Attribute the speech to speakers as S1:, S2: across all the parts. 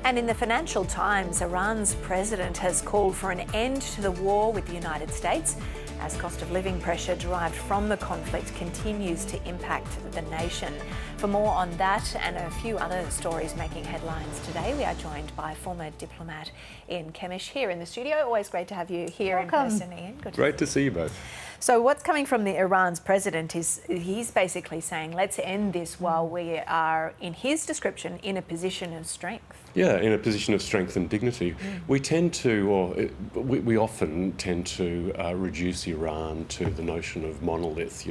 S1: And in the Financial Times, Iran's president has called for an end to the war with the United States as cost of living pressure derived from the conflict continues to impact the nation. For more on that and a few other stories making headlines today, we are joined by former diplomat Ian Kemish here in the studio. Always great to have you here in person, Ian.
S2: Great to see you both.
S1: So what's coming from the Iran's president is he's basically saying, let's end this while we are, in his description, in a position of strength.
S2: Yeah, in a position of strength and dignity. We tend to, or we often tend to reduce Iran to the notion of monolith,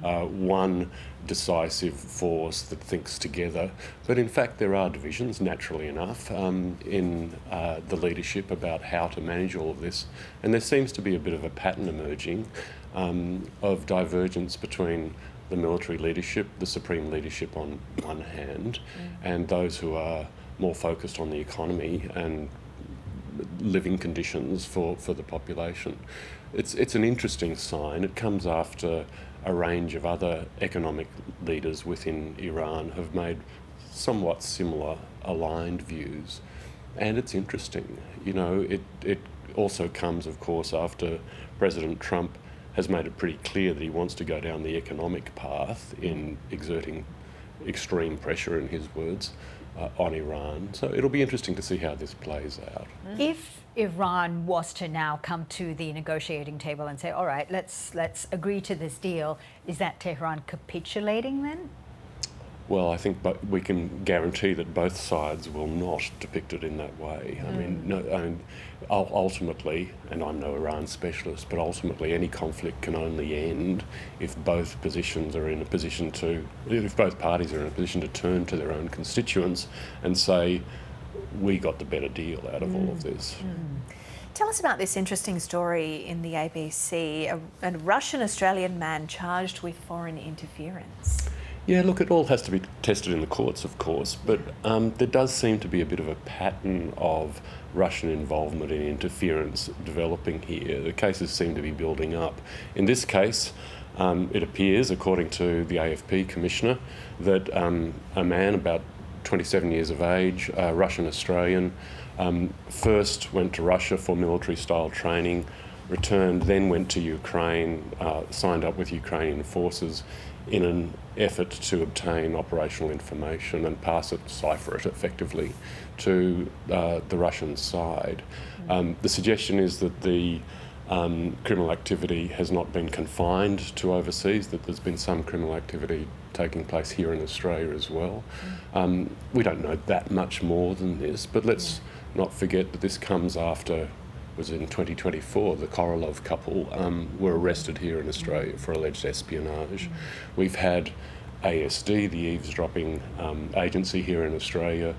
S2: one decisive force that thinks together. But in fact, there are divisions, naturally enough, in the leadership about how to manage all of this. And there seems to be a bit of a pattern emerging of divergence between the military leadership, the supreme leadership on one hand, and those who are more focused on the economy and living conditions for the population. It's an interesting sign. It comes after a range of other economic leaders within Iran have made somewhat similar aligned views. And it's interesting. It also comes, of course, after President Trump has made it pretty clear that he wants to go down the economic path in exerting extreme pressure, in his words, on Iran. So it'll be interesting to see how this plays out.
S3: If Iran was to now come to the negotiating table and say, all right, let's agree to this deal, is that Tehran capitulating then?
S2: Well, I think we can guarantee that both sides will not depict it in that way. Ultimately, and I'm no Iran specialist, but ultimately any conflict can only end if both positions are in a position if both parties are in a position to turn to their own constituents and say, we got the better deal out of all of this.
S1: Tell us about this interesting story in the ABC, a Russian-Australian man charged with foreign interference.
S2: Yeah, look, it all has to be tested in the courts, of course, but there does seem to be a bit of a pattern of Russian involvement in interference developing here. The cases seem to be building up. In this case, it appears, according to the AFP commissioner, that a man about 27 years of age, Russian-Australian, first went to Russia for military-style training, returned, then went to Ukraine, signed up with Ukrainian forces in an effort to obtain operational information and cipher it effectively to the Russian side. The suggestion is that the criminal activity has not been confined to overseas, that there's been some criminal activity taking place here in Australia as well. We don't know that much more than this, but let's not forget that this comes after, was in 2024, the Korolov couple were arrested here in Australia for alleged espionage. We've had ASD, the eavesdropping agency here in Australia,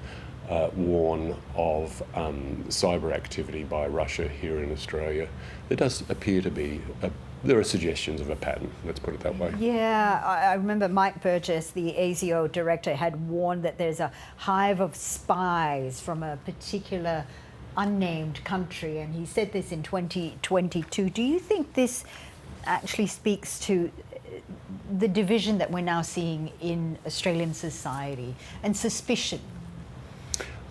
S2: warn of cyber activity by Russia here in Australia. There does appear to be there are suggestions of a pattern, let's put it that way.
S3: Yeah, I remember Mike Burgess, the ASIO director, had warned that there's a hive of spies from a particular unnamed country, and he said this in 2022. Do you think this actually speaks to the division that we're now seeing in Australian society and suspicion?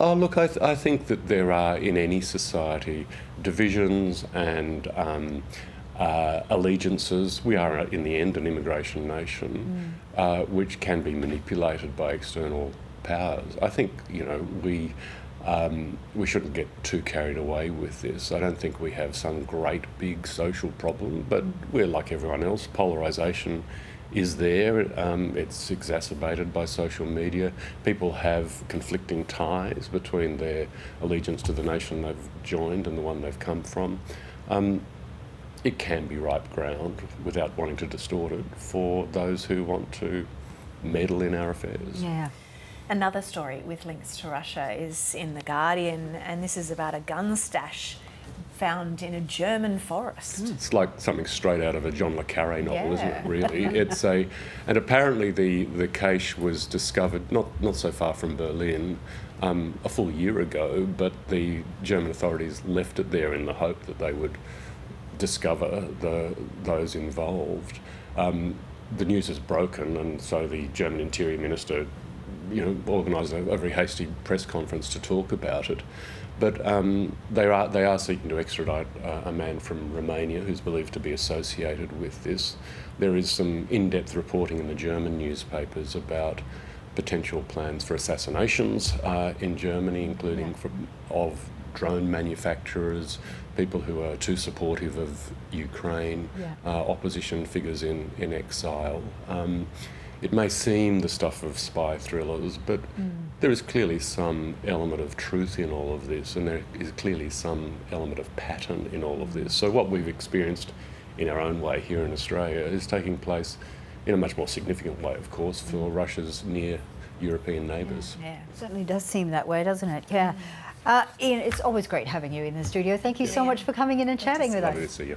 S2: Oh, look, I think that there are in any society divisions and allegiances. We are, in the end, an immigration nation, which can be manipulated by external powers. I think, we shouldn't get too carried away with this. I don't think we have some great big social problem, but we're like everyone else. Polarisation is there. It's exacerbated by social media. People have conflicting ties between their allegiance to the nation they've joined and the one they've come from. It can be ripe ground, without wanting to distort it, for those who want to meddle in our affairs.
S3: Yeah.
S1: Another story with links to Russia is in The Guardian, and this is about a gun stash found in a German forest.
S2: It's like something straight out of a John le Carré novel, isn't it, really? And apparently the cache was discovered not so far from Berlin a full year ago, but the German authorities left it there in the hope that they would discover those involved. The news is broken, and so the German Interior Minister organise a very hasty press conference to talk about it. But they are seeking to extradite a man from Romania who's believed to be associated with this. There is some in-depth reporting in the German newspapers about potential plans for assassinations in Germany, including of drone manufacturers, people who are too supportive of Ukraine, opposition figures in exile. It may seem the stuff of spy thrillers, but there is clearly some element of truth in all of this, and there is clearly some element of pattern in all of this. So what we've experienced in our own way here in Australia is taking place in a much more significant way, of course, for Russia's near European neighbours.
S3: Yeah, it certainly does seem that way, doesn't it? Yeah. Ian, it's always great having you in the studio. Thank you so much for coming in and chatting with us.
S2: Lovely to see you.